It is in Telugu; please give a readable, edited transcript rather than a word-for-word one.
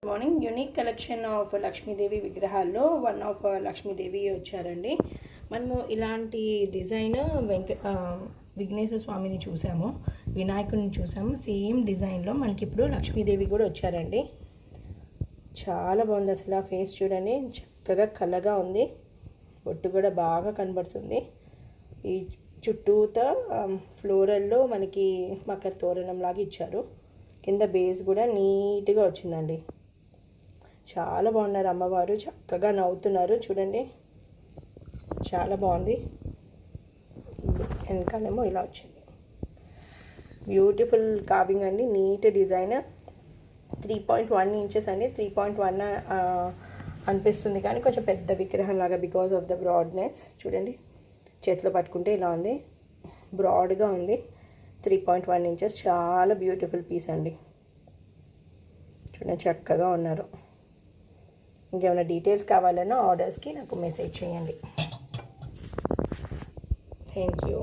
Morning unique collection of Lakshmidevi విగ్రహాల్లో వన్ ఆఫ్ లక్ష్మీదేవి వచ్చారండి. మనము ఇలాంటి డిజైన్ విఘ్నేశ్వర స్వామిని చూసాము, వినాయకుడిని చూసాము. సేమ్ డిజైన్లో మనకి ఇప్పుడు లక్ష్మీదేవి కూడా వచ్చారండి. చాలా బాగుంది అసలు. ఆ ఫేస్ చూడండి, చక్కగా కలగా ఉంది. బొట్టు కూడా బాగా కనబడుతుంది. ఈ చుట్టూతో ఫ్లోరల్లో మనకి మకర తోరణం లాగా ఇచ్చారు. కింద బేస్ కూడా నీట్గా వచ్చిందండి. చాలా బాగున్నారు అమ్మవారు, చక్కగా నవ్వుతున్నారు చూడండి, చాలా బాగుంది. వెనకాలేమో ఇలా వచ్చింది. బ్యూటిఫుల్ కార్వింగ్ అండి, నీట్ డిజైన్. 3.1 ఇంచెస్ అండి. 3.1 అనిపిస్తుంది కానీ కొంచెం పెద్ద విగ్రహం లాగా బికాజ్ ఆఫ్ ద బ్రాడ్నెస్. చూడండి, చేతిలో పట్టుకుంటే ఇలా ఉంది, బ్రాడ్గా ఉంది. 3.1 ఇంచెస్, చాలా బ్యూటిఫుల్ పీస్ అండి. చూడండి, చక్కగా ఉన్నారు. ఇంకేమైనా డీటెయిల్స్ కావాలన్నా ఆర్డర్స్కి నాకు మెసేజ్ చేయండి. Thank you.